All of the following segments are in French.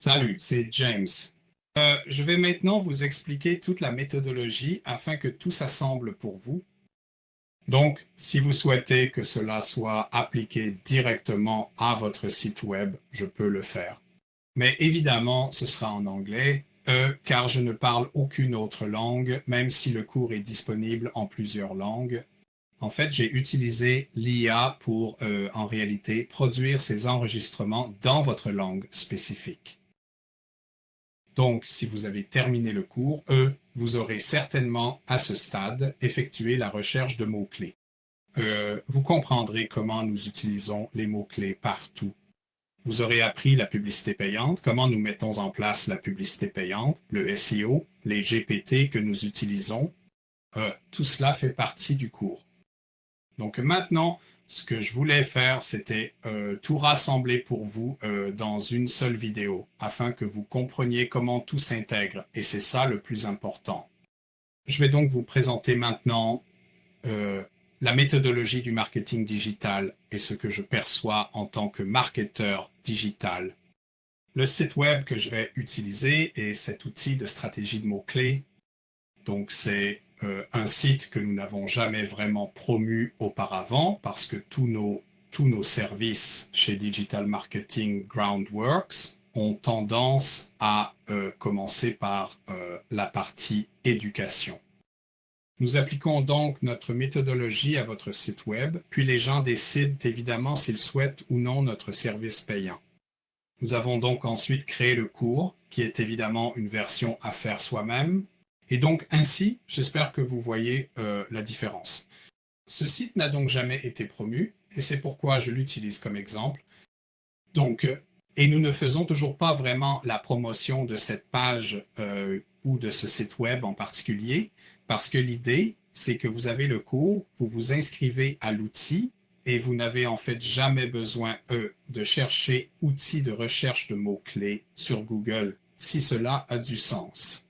Salut, c'est James. Je vais maintenant vous expliquer toute la méthodologie afin que tout s'assemble pour vous. Donc, si vous souhaitez que cela soit appliqué directement à votre site web, je peux le faire. Mais évidemment, ce sera en anglais, car je ne parle aucune autre langue, même si le cours est disponible en plusieurs langues. En fait, j'ai utilisé l'IA pour, en réalité, produire ces enregistrements dans votre langue spécifique. Donc, si vous avez terminé le cours, vous aurez certainement, à ce stade, effectué la recherche de mots-clés. Vous comprendrez comment nous utilisons les mots-clés partout. Vous aurez appris la publicité payante, comment nous mettons en place la publicité payante, le SEO, les GPT que nous utilisons. Tout cela fait partie du cours. Donc maintenant, ce que je voulais faire, c'était tout rassembler pour vous dans une seule vidéo, afin que vous compreniez comment tout s'intègre. Et c'est ça le plus important. Je vais donc vous présenter maintenant euh, la méthodologie du marketing digital et ce que je perçois en tant que marketeur digital. Le site web que je vais utiliser est cet outil de stratégie de mots-clés. Donc c'est un site que nous n'avons jamais vraiment promu auparavant parce que tous nos services chez Digital Marketing Groundworks ont tendance à commencer par la partie éducation. Nous appliquons donc notre méthodologie à votre site web, puis les gens décident évidemment s'ils souhaitent ou non notre service payant. Nous avons donc ensuite créé le cours, qui est évidemment une version à faire soi-même. Et donc ainsi, j'espère que vous voyez la différence. Ce site n'a donc jamais été promu, et c'est pourquoi je l'utilise comme exemple. Donc, et nous ne faisons toujours pas vraiment la promotion de cette page ou de ce site web en particulier, parce que l'idée, c'est que vous avez le cours, vous vous inscrivez à l'outil, et vous n'avez en fait jamais besoin, de chercher outils de recherche de mots-clés sur Google, si cela a du sens.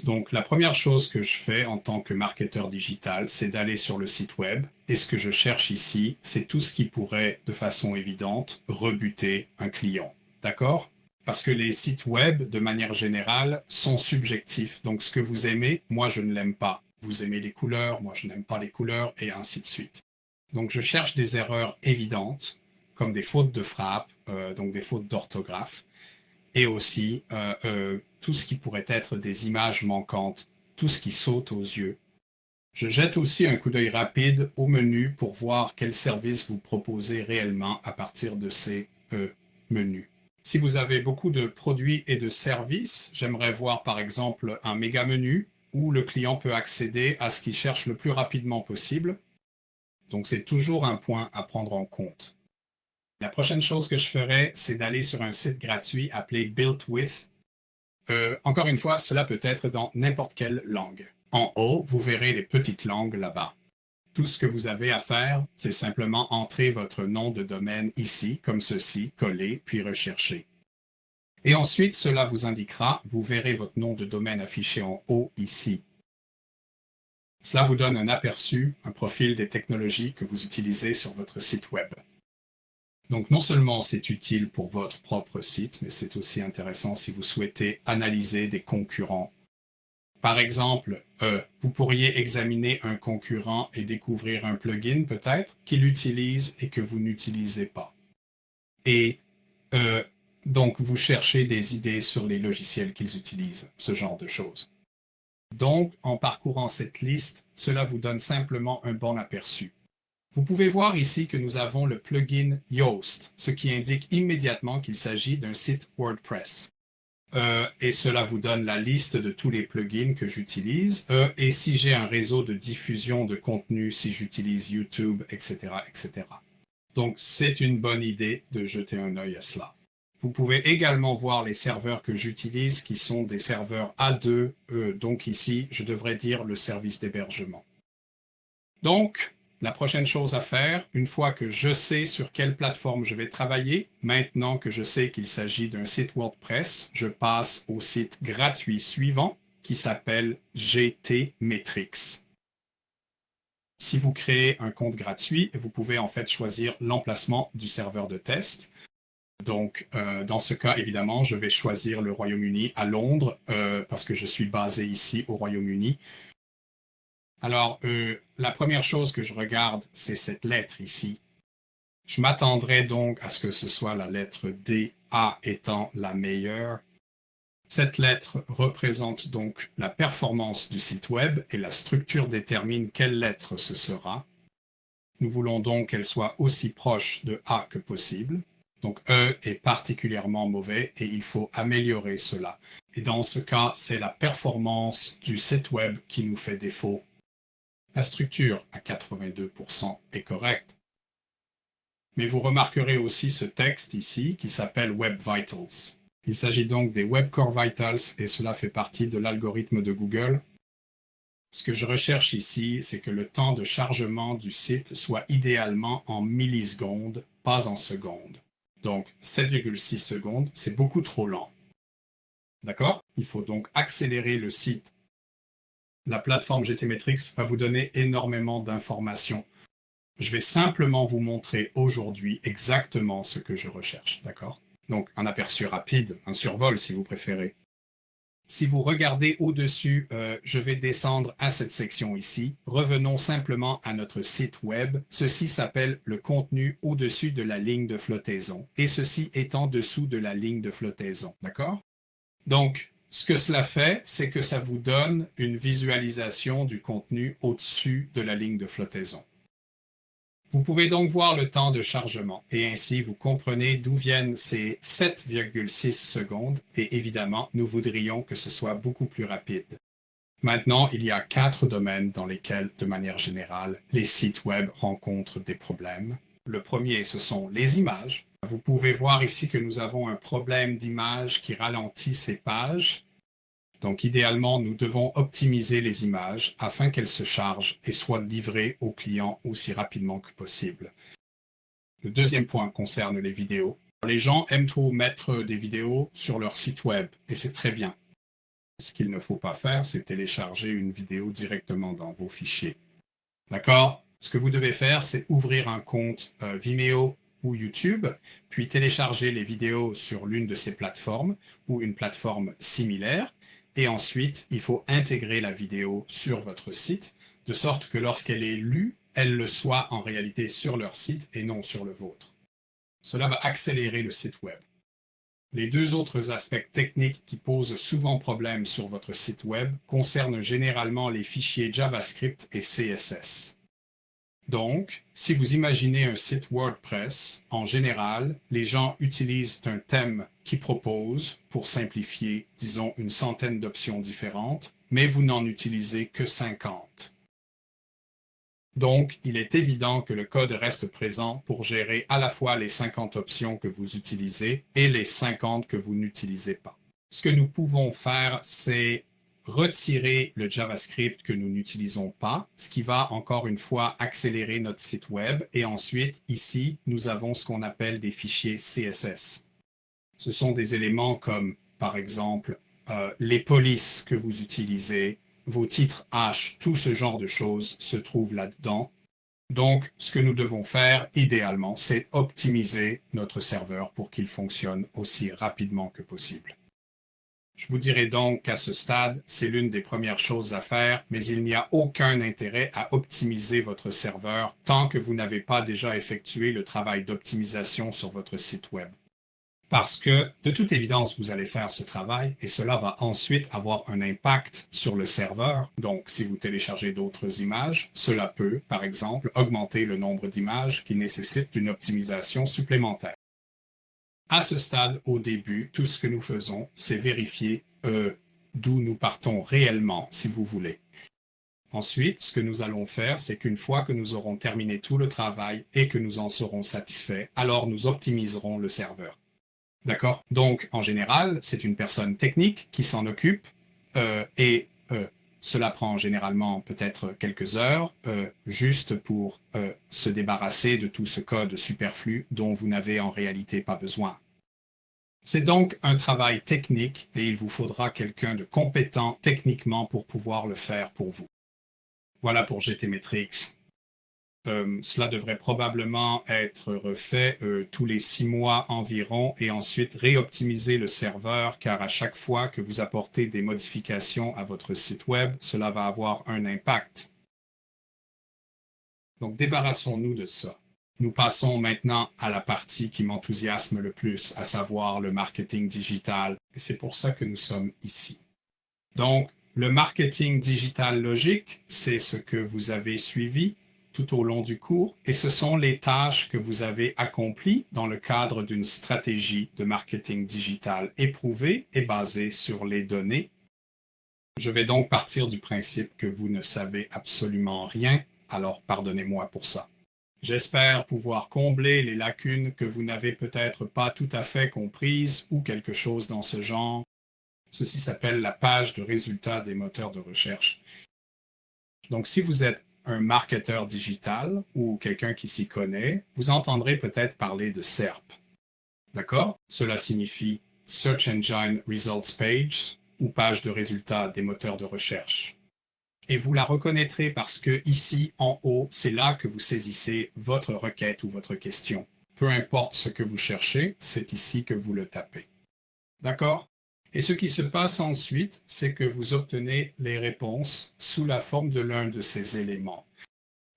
Donc, la première chose que je fais en tant que marketeur digital, c'est d'aller sur le site web. Et ce que je cherche ici, c'est tout ce qui pourrait, de façon évidente, rebuter un client. D'accord? Parce que les sites web, de manière générale, sont subjectifs. Donc, ce que vous aimez, moi, je ne l'aime pas. Vous aimez les couleurs, moi, je n'aime pas les couleurs, et ainsi de suite. Donc, je cherche des erreurs évidentes, comme des fautes de frappe, donc des fautes d'orthographe et aussi tout ce qui pourrait être des images manquantes, tout ce qui saute aux yeux. Je jette aussi un coup d'œil rapide au menu pour voir quel service vous proposez réellement à partir de ces menus. Si vous avez beaucoup de produits et de services, j'aimerais voir par exemple un méga menu où le client peut accéder à ce qu'il cherche le plus rapidement possible. Donc c'est toujours un point à prendre en compte. La prochaine chose que je ferai, c'est d'aller sur un site gratuit appelé Built With. Encore une fois, cela peut être dans n'importe quelle langue. En haut, vous verrez les petites langues là-bas. Tout ce que vous avez à faire, c'est simplement entrer votre nom de domaine ici, comme ceci, coller, puis rechercher. Et ensuite, cela vous indiquera, vous verrez votre nom de domaine affiché en haut ici. Cela vous donne un aperçu, un profil des technologies que vous utilisez sur votre site web. Donc non seulement c'est utile pour votre propre site, mais c'est aussi intéressant si vous souhaitez analyser des concurrents. Par exemple, vous pourriez examiner un concurrent et découvrir un plugin peut-être qu'il utilise et que vous n'utilisez pas. Et euh, donc vous cherchez des idées sur les logiciels qu'ils utilisent, ce genre de choses. Donc en parcourant cette liste, cela vous donne simplement un bon aperçu. Vous pouvez voir ici que nous avons le plugin Yoast, ce qui indique immédiatement qu'il s'agit d'un site WordPress. Et cela vous donne la liste de tous les plugins que j'utilise. Et si j'ai un réseau de diffusion de contenu, si j'utilise YouTube, etc., etc. Donc, c'est une bonne idée de jeter un œil à cela. Vous pouvez également voir les serveurs que j'utilise, qui sont des serveurs A2. Donc ici, je devrais dire le service d'hébergement. Donc, la prochaine chose à faire, une fois que je sais sur quelle plateforme je vais travailler, maintenant que je sais qu'il s'agit d'un site WordPress, je passe au site gratuit suivant qui s'appelle GTmetrix. Si vous créez un compte gratuit, vous pouvez en fait choisir l'emplacement du serveur de test. Donc, dans ce cas, évidemment, je vais choisir le Royaume-Uni à Londres parce que je suis basé ici au Royaume-Uni. Alors, la première chose que je regarde, c'est cette lettre ici. Je m'attendrai donc à ce que ce soit la lettre D, A étant la meilleure. Cette lettre représente donc la performance du site web et la structure détermine quelle lettre ce sera. Nous voulons donc qu'elle soit aussi proche de A que possible. Donc E est particulièrement mauvais et il faut améliorer cela. Et dans ce cas, c'est la performance du site web qui nous fait défaut. La structure à 82% est correcte. Mais vous remarquerez aussi ce texte ici qui s'appelle Web Vitals. Il s'agit donc des Web Core Vitals et cela fait partie de l'algorithme de Google. Ce que je recherche ici, c'est que le temps de chargement du site soit idéalement en millisecondes, pas en secondes. Donc 7,6 secondes, c'est beaucoup trop lent. D'accord? Il faut donc accélérer le site. La plateforme GTmetrix va vous donner énormément d'informations. Je vais simplement vous montrer aujourd'hui exactement ce que je recherche. D'accord? Donc un aperçu rapide, un survol si vous préférez. Si vous regardez au-dessus, je vais descendre à cette section ici. Revenons simplement à notre site web. Ceci s'appelle le contenu au-dessus de la ligne de flottaison et ceci est en dessous de la ligne de flottaison. D'accord? Donc, ce que cela fait, c'est que ça vous donne une visualisation du contenu au-dessus de la ligne de flottaison. Vous pouvez donc voir le temps de chargement et ainsi vous comprenez d'où viennent ces 7,6 secondes et évidemment, nous voudrions que ce soit beaucoup plus rapide. Maintenant, il y a 4 domaines dans lesquels, de manière générale, les sites web rencontrent des problèmes. Le premier, ce sont les images. Vous pouvez voir ici que nous avons un problème d'image qui ralentit ces pages. Donc, idéalement, nous devons optimiser les images afin qu'elles se chargent et soient livrées aux clients aussi rapidement que possible. Le deuxième point concerne les vidéos. Les gens aiment trop mettre des vidéos sur leur site web et c'est très bien. Ce qu'il ne faut pas faire, c'est télécharger une vidéo directement dans vos fichiers. D'accord? Ce que vous devez faire, c'est ouvrir un compte Vimeo ou YouTube, puis télécharger les vidéos sur l'une de ces plateformes ou une plateforme similaire. Et ensuite, il faut intégrer la vidéo sur votre site, de sorte que lorsqu'elle est lue, elle le soit en réalité sur leur site et non sur le vôtre. Cela va accélérer le site web. Les deux autres aspects techniques qui posent souvent problème sur votre site web concernent généralement les fichiers JavaScript et CSS. Donc, si vous imaginez un site WordPress, en général, les gens utilisent un thème qui propose, pour simplifier, disons une centaine d'options différentes, mais vous n'en utilisez que 50. Donc, il est évident que le code reste présent pour gérer à la fois les 50 options que vous utilisez et les 50 que vous n'utilisez pas. Ce que nous pouvons faire, c'est retirer le JavaScript que nous n'utilisons pas, ce qui va encore une fois accélérer notre site web. Et ensuite, ici, nous avons ce qu'on appelle des fichiers CSS. Ce sont des éléments comme, par exemple, les polices que vous utilisez, vos titres H, tout ce genre de choses se trouvent là-dedans. Donc, ce que nous devons faire, idéalement, c'est optimiser notre serveur pour qu'il fonctionne aussi rapidement que possible. Je vous dirai donc qu'à ce stade, c'est l'une des premières choses à faire, mais il n'y a aucun intérêt à optimiser votre serveur tant que vous n'avez pas déjà effectué le travail d'optimisation sur votre site web. Parce que, de toute évidence, vous allez faire ce travail et cela va ensuite avoir un impact sur le serveur. Donc, si vous téléchargez d'autres images, cela peut, par exemple, augmenter le nombre d'images qui nécessitent une optimisation supplémentaire. À ce stade, au début, tout ce que nous faisons, c'est vérifier d'où nous partons réellement, si vous voulez. Ensuite, ce que nous allons faire, c'est qu'une fois que nous aurons terminé tout le travail et que nous en serons satisfaits, alors nous optimiserons le serveur. D'accord? Donc, en général, c'est une personne technique qui s'en occupe et cela prend généralement peut-être quelques heures juste pour se débarrasser de tout ce code superflu dont vous n'avez en réalité pas besoin. C'est donc un travail technique et il vous faudra quelqu'un de compétent techniquement pour pouvoir le faire pour vous. Voilà pour GTmetrix. Cela devrait probablement être refait tous les 6 mois environ et ensuite réoptimiser le serveur car à chaque fois que vous apportez des modifications à votre site web, cela va avoir un impact. Donc débarrassons-nous de ça. Nous passons maintenant à la partie qui m'enthousiasme le plus, à savoir le marketing digital. Et c'est pour ça que nous sommes ici. Donc, le marketing digital logique, c'est ce que vous avez suivi tout au long du cours et ce sont les tâches que vous avez accomplies dans le cadre d'une stratégie de marketing digital éprouvée et basée sur les données. Je vais donc partir du principe que vous ne savez absolument rien, alors pardonnez-moi pour ça. J'espère pouvoir combler les lacunes que vous n'avez peut-être pas tout à fait comprises ou quelque chose dans ce genre. Ceci s'appelle la page de résultats des moteurs de recherche. Donc, si vous êtes un marketeur digital ou quelqu'un qui s'y connaît, vous entendrez peut-être parler de SERP. D'accord? Cela signifie Search Engine Results Page ou page de résultats des moteurs de recherche. Et vous la reconnaîtrez parce que ici, en haut, c'est là que vous saisissez votre requête ou votre question. Peu importe ce que vous cherchez, c'est ici que vous le tapez. D'accord? Et ce qui se passe ensuite, c'est que vous obtenez les réponses sous la forme de l'un de ces éléments.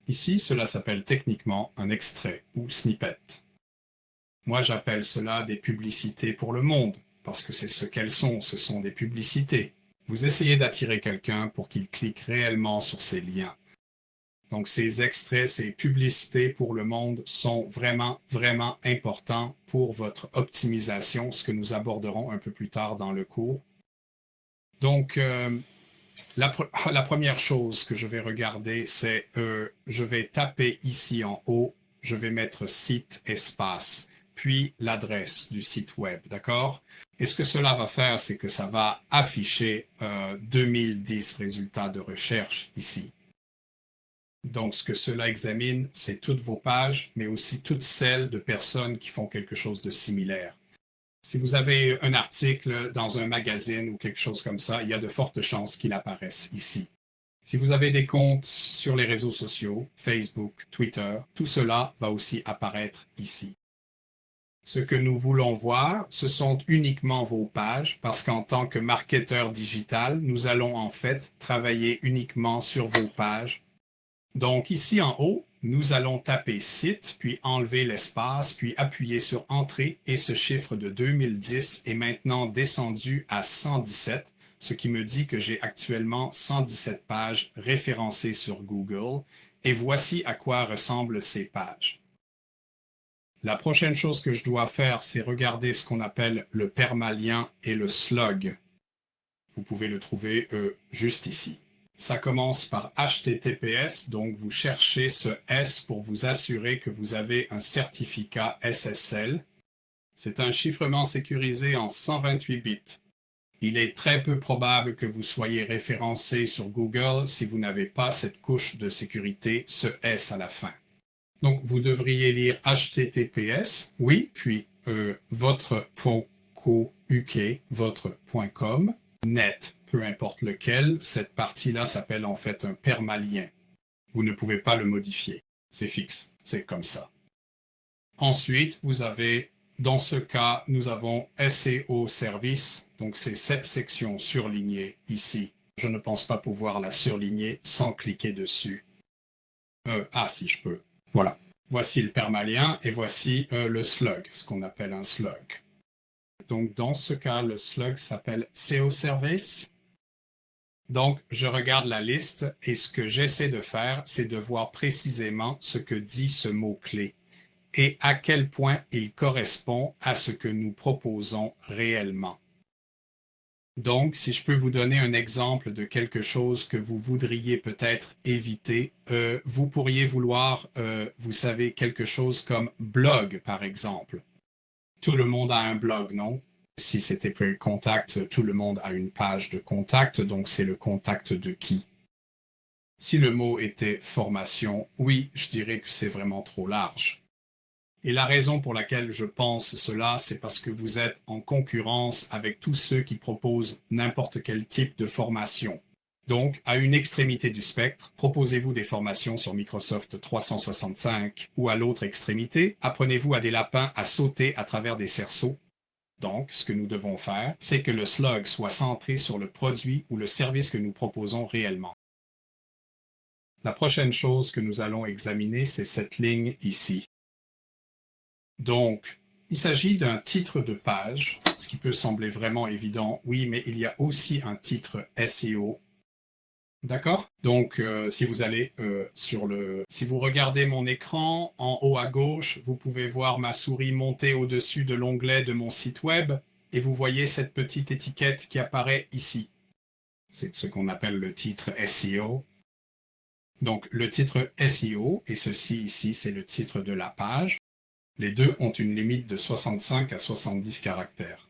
Ici, cela s'appelle techniquement un extrait ou snippet. Moi, j'appelle cela des publicités pour le monde, parce que c'est ce qu'elles sont, ce sont des publicités. Vous essayez d'attirer quelqu'un pour qu'il clique réellement sur ces liens. Donc, ces extraits, ces publicités pour le monde sont vraiment, vraiment importants pour votre optimisation, ce que nous aborderons un peu plus tard dans le cours. Donc, la première chose que je vais regarder, c'est je vais taper ici en haut, je vais mettre site espace, puis l'adresse du site web, d'accord? Et ce que cela va faire, c'est que ça va afficher 2010 résultats de recherche ici. Donc, ce que cela examine, c'est toutes vos pages, mais aussi toutes celles de personnes qui font quelque chose de similaire. Si vous avez un article dans un magazine ou quelque chose comme ça, il y a de fortes chances qu'il apparaisse ici. Si vous avez des comptes sur les réseaux sociaux, Facebook, Twitter, tout cela va aussi apparaître ici. Ce que nous voulons voir, ce sont uniquement vos pages, parce qu'en tant que marketeur digital, nous allons en fait travailler uniquement sur vos pages. Donc ici en haut, nous allons taper site, puis enlever l'espace, puis appuyer sur entrée et ce chiffre de 2010 est maintenant descendu à 117, ce qui me dit que j'ai actuellement 117 pages référencées sur Google et voici à quoi ressemblent ces pages. La prochaine chose que je dois faire, c'est regarder ce qu'on appelle le permalien et le slug. Vous pouvez le trouver juste ici. Ça commence par HTTPS, donc vous cherchez ce S pour vous assurer que vous avez un certificat SSL. C'est un chiffrement sécurisé en 128 bits. Il est très peu probable que vous soyez référencé sur Google si vous n'avez pas cette couche de sécurité, ce S à la fin. Donc vous devriez lire HTTPS, oui, puis votre.co.uk, votre.com, net. Peu importe lequel, cette partie-là s'appelle en fait un permalien. Vous ne pouvez pas le modifier. C'est fixe. C'est comme ça. Ensuite, vous avez, dans ce cas, nous avons SEO Service. Donc, c'est cette section surlignée ici. Je ne pense pas pouvoir la surligner sans cliquer dessus. Si je peux. Voilà. Voici le permalien et voici le slug, ce qu'on appelle un slug. Donc, dans ce cas, le slug s'appelle SEO Service. Donc, je regarde la liste et ce que j'essaie de faire, c'est de voir précisément ce que dit ce mot-clé et à quel point il correspond à ce que nous proposons réellement. Donc, si je peux vous donner un exemple de quelque chose que vous voudriez peut-être éviter, vous pourriez vouloir, vous savez, quelque chose comme blog, par exemple. Tout le monde a un blog, non? Si c'était pour le contact, tout le monde a une page de contact, donc c'est le contact de qui? Si le mot était formation, oui, je dirais que c'est vraiment trop large. Et la raison pour laquelle je pense cela, c'est parce que vous êtes en concurrence avec tous ceux qui proposent n'importe quel type de formation. Donc, à une extrémité du spectre, proposez-vous des formations sur Microsoft 365 ou à l'autre extrémité, apprenez-vous à des lapins à sauter à travers des cerceaux. Donc, ce que nous devons faire, c'est que le slug soit centré sur le produit ou le service que nous proposons réellement. La prochaine chose que nous allons examiner, c'est cette ligne ici. Donc, il s'agit d'un titre de page, ce qui peut sembler vraiment évident. Oui, mais il y a aussi un titre SEO. D'accord? Donc, si vous allez si vous regardez mon écran, en haut à gauche, vous pouvez voir ma souris monter au-dessus de l'onglet de mon site web et vous voyez cette petite étiquette qui apparaît ici. C'est ce qu'on appelle le titre SEO. Donc, le titre SEO et ceci ici, c'est le titre de la page. Les deux ont une limite de 65 à 70 caractères.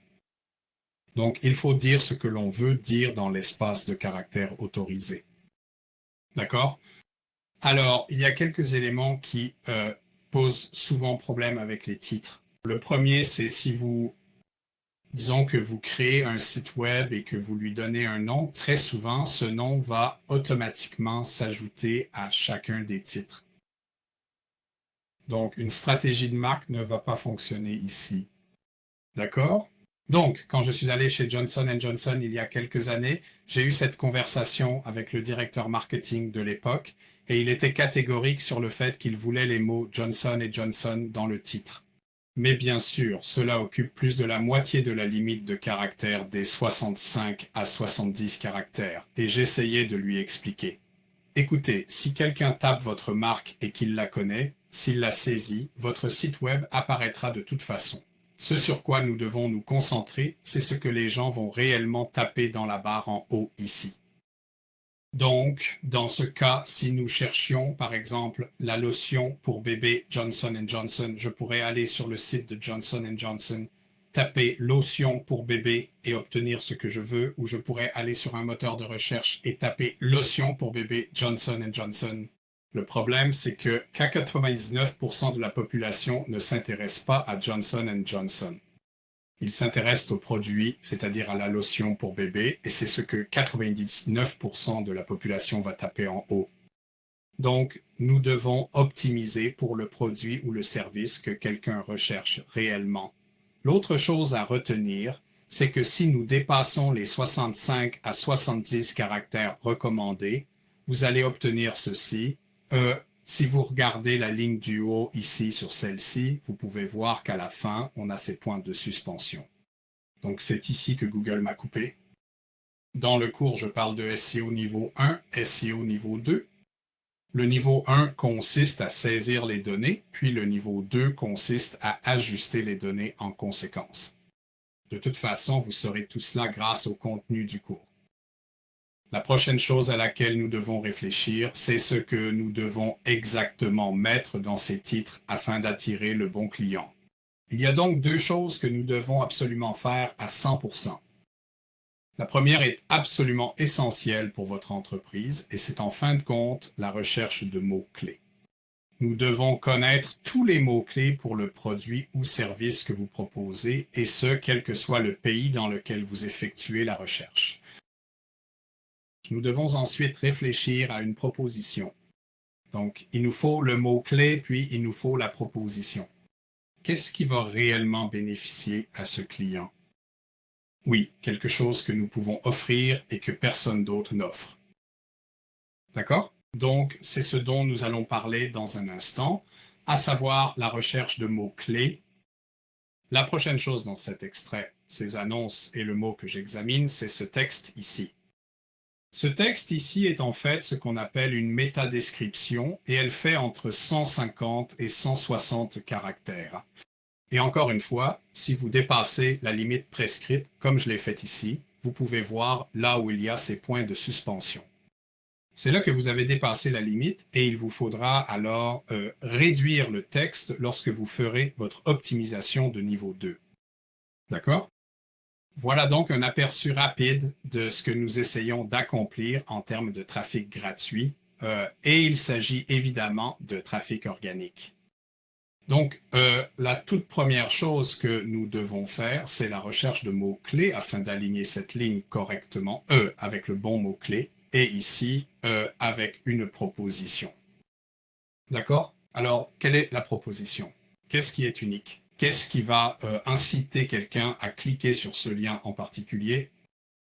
Donc, il faut dire ce que l'on veut dire dans l'espace de caractères autorisé. D'accord? Alors, il y a quelques éléments qui posent souvent problème avec les titres. Le premier, c'est si disons que vous créez un site web et que vous lui donnez un nom, très souvent, ce nom va automatiquement s'ajouter à chacun des titres. Donc, une stratégie de marque ne va pas fonctionner ici. D'accord? Donc, quand je suis allé chez Johnson & Johnson il y a quelques années, j'ai eu cette conversation avec le directeur marketing de l'époque et il était catégorique sur le fait qu'il voulait les mots Johnson & Johnson dans le titre. Mais bien sûr, cela occupe plus de la moitié de la limite de caractères des 65 à 70 caractères et j'essayais de lui expliquer. Écoutez, si quelqu'un tape votre marque et qu'il la connaît, s'il la saisit, votre site web apparaîtra de toute façon. Ce sur quoi nous devons nous concentrer, c'est ce que les gens vont réellement taper dans la barre en haut ici. Donc, dans ce cas, si nous cherchions, par exemple, la lotion pour bébé Johnson & Johnson, je pourrais aller sur le site de Johnson & Johnson, taper lotion pour bébé et obtenir ce que je veux, ou je pourrais aller sur un moteur de recherche et taper lotion pour bébé Johnson & Johnson. Le problème, c'est que 99% de la population ne s'intéresse pas à Johnson & Johnson. Ils s'intéressent au produit, c'est-à-dire à la lotion pour bébé, et c'est ce que 99% de la population va taper en haut. Donc, nous devons optimiser pour le produit ou le service que quelqu'un recherche réellement. L'autre chose à retenir, c'est que si nous dépassons les 65 à 70 caractères recommandés, vous allez obtenir ceci. Si vous regardez la ligne du haut ici sur celle-ci, vous pouvez voir qu'à la fin, on a ces points de suspension. Donc c'est ici que Google m'a coupé. Dans le cours, je parle de SEO niveau 1, SEO niveau 2. Le niveau 1 consiste à saisir les données, puis le niveau 2 consiste à ajuster les données en conséquence. De toute façon, vous saurez tout cela grâce au contenu du cours. La prochaine chose à laquelle nous devons réfléchir, c'est ce que nous devons exactement mettre dans ces titres afin d'attirer le bon client. Il y a donc deux choses que nous devons absolument faire à 100%. La première est absolument essentielle pour votre entreprise et c'est en fin de compte la recherche de mots-clés. Nous devons connaître tous les mots-clés pour le produit ou service que vous proposez et ce, quel que soit le pays dans lequel vous effectuez la recherche. Nous devons ensuite réfléchir à une proposition. Donc, il nous faut le mot-clé, puis il nous faut la proposition. Qu'est-ce qui va réellement bénéficier à ce client? Oui, quelque chose que nous pouvons offrir et que personne d'autre n'offre. D'accord? Donc, c'est ce dont nous allons parler dans un instant, à savoir la recherche de mots-clés. La prochaine chose dans cet extrait, ces annonces et le mot que j'examine, c'est ce texte ici. Ce texte ici est en fait ce qu'on appelle une métadescription et elle fait entre 150 et 160 caractères. Et encore une fois, si vous dépassez la limite prescrite, comme je l'ai fait ici, vous pouvez voir là où il y a ces points de suspension. C'est là que vous avez dépassé la limite et il vous faudra alors réduire le texte lorsque vous ferez votre optimisation de niveau 2. D'accord? Voilà donc un aperçu rapide de ce que nous essayons d'accomplir en termes de trafic gratuit et il s'agit évidemment de trafic organique. Donc, la toute première chose que nous devons faire, c'est la recherche de mots-clés afin d'aligner cette ligne correctement, avec le bon mot-clé. et ici avec une proposition. D'accord? Alors, quelle est la proposition? Qu'est-ce qui est unique? Qu'est-ce qui va inciter quelqu'un à cliquer sur ce lien en particulier?